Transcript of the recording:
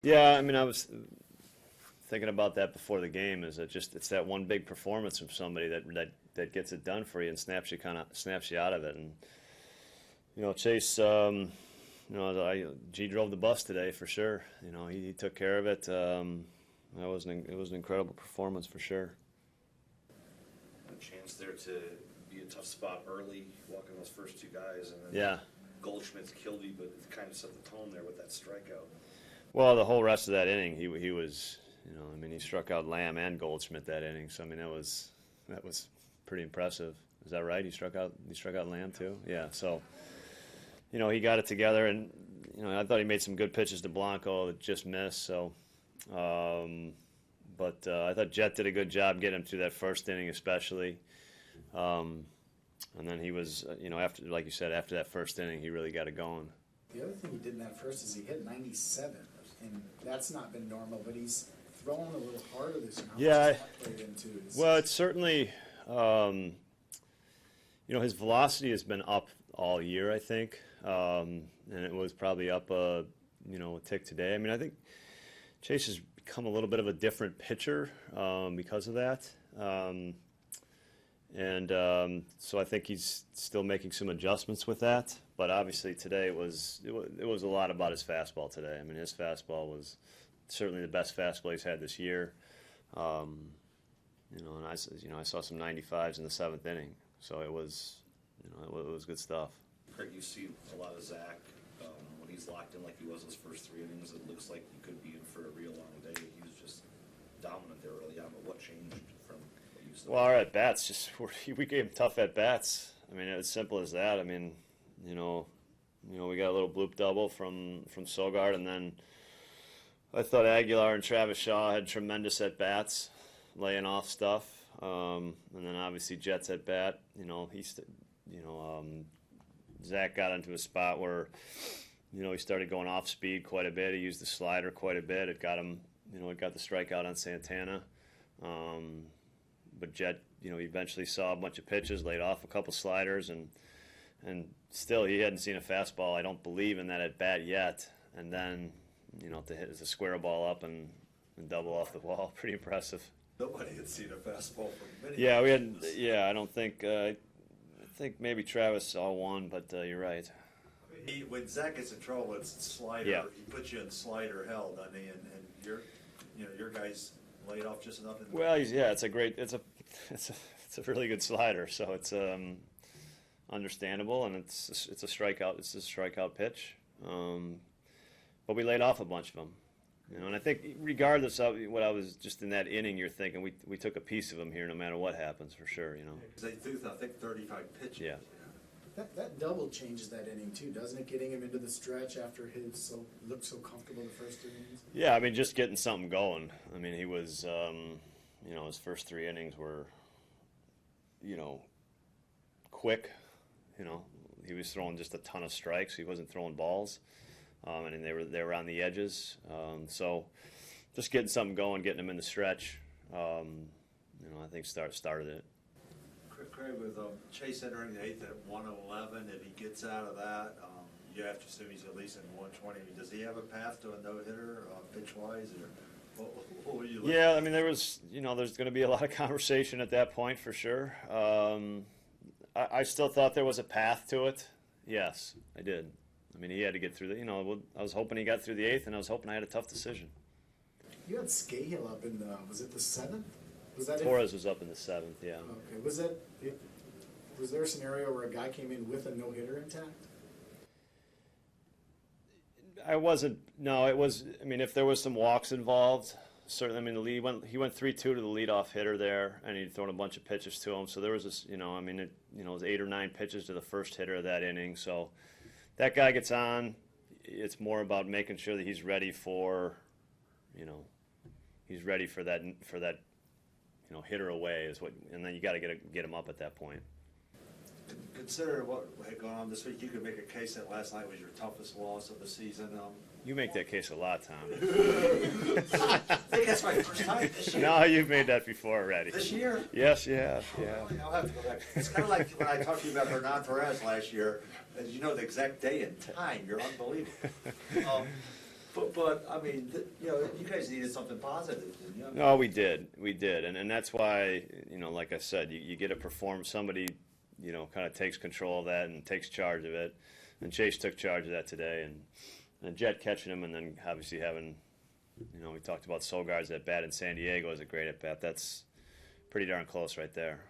Yeah, I mean, I was thinking about that before the game. Is it just it's that one big performance from somebody that gets it done for you and snaps you out of it. And Chase, G drove the bus today for sure. He took care of it. It was an incredible performance for sure. A chance there to be a tough spot early, walking those first two guys, and then Yeah. Goldschmidt's killed you, but it kind of set the tone there with that strikeout. Well, the whole rest of that inning, he was, he struck out Lamb and Goldschmidt that inning. So I mean, that was pretty impressive. Is that right? He struck out Lamb too. Yeah. So, he got it together, and I thought he made some good pitches to Blanco that just missed. So, but I thought Jet did a good job getting him through that first inning, especially. And then he was, after, like you said, after that first inning, he really got it going. The other thing he did in that first is he hit 97, and that's not been normal, but he's thrown a little harder this year. How much does that play into his well, it's certainly, his velocity has been up all year, I think, and it was probably up a tick today. I mean, I think Chase has become a little bit of a different pitcher because of that. So I think he's still making some adjustments with that. But obviously today it was a lot about his fastball today. I mean, his fastball was certainly the best fastball he's had this year. And I saw some 95s in the seventh inning. So it was good stuff. Craig, you see a lot of Zach when he's locked in like he was his first three innings. It looks like he could be in for a real long day. He was just dominant there early on. But what changed from what you saw? Well, our at-bats, we gave him tough at-bats. I mean, it's simple as that. I mean, we got a little bloop double from Sogard, and then I thought Aguilar and Travis Shaw had tremendous at-bats, laying off stuff. And then obviously Jet's at-bat, Zach got into a spot where, he started going off speed quite a bit. He used the slider quite a bit. It got him, it got the strikeout on Santana. But Jet, eventually saw a bunch of pitches, laid off a couple sliders, and still he hadn't seen a fastball, I don't believe, in that at-bat yet. And then, to hit as a square ball up and double off the wall, pretty impressive. Nobody had seen a fastball for many Yeah, we years. had. Yeah, I don't think. I think maybe Travis saw one, but you're right. When Zach gets in trouble, it's slider. Yeah. He puts you in slider hell, doesn't he? And your guys laid off just enough. Well, it's a really good slider. So it's understandable, and it's a strikeout. It's a strikeout pitch. But we laid off a bunch of them. And I think regardless of what I was just in that inning, you're thinking we took a piece of them here, no matter what happens, for sure. Because they threw, I think, 35 pitches. Yeah. That double changes that inning too, doesn't it? Getting him into the stretch after he looked so comfortable the first 2 innings. Yeah, I mean, just getting something going. I mean, he was, his first 3 innings were, quick. He was throwing just a ton of strikes. He wasn't throwing balls, and they were on the edges. So, just getting something going, getting him in the stretch. I think started it. Craig, with Chase entering the 8th at 111, if he gets out of that, you have to assume he's at least in 120. Does he have a path to a no-hitter pitch-wise, or what were you looking Yeah, at? I mean, there's going to be a lot of conversation at that point for sure. I still thought there was a path to it. Yes, I did. I mean, he had to get through I was hoping he got through the 8th, and I was hoping I had a tough decision. You had Scahill up in was it the 7th? Was that Torres was up in the 7th, yeah. Okay, was there a scenario where a guy came in with a no-hitter intact? No, it was, I mean, if there was some walks involved, certainly, I mean, he went 3-2 to the leadoff hitter there, and he'd thrown a bunch of pitches to him, so there was this, it was 8 or 9 pitches to the first hitter of that inning, so that guy gets on, it's more about making sure that he's ready for, that hitter away and then you got to get him up at that point. Consider what had gone on this week. You could make a case that last night was your toughest loss of the season. You make that case a lot, Tom. I think that's my first time this year. No, you've made that before already. This year? Yes, you have. Yeah. I'll have to go back. It's kind of like when I talked to you about Hernan Torres last year. You know the exact day and time. You're unbelievable. But I mean, you guys needed something positive, didn't you? No, we did, and that's why, like I said, you get to perform. Somebody, kind of takes control of that and takes charge of it, and Chase took charge of that today, and Jet catching him, and then obviously having, we talked about Solgaard's at bat in San Diego is a great at bat. That's pretty darn close right there.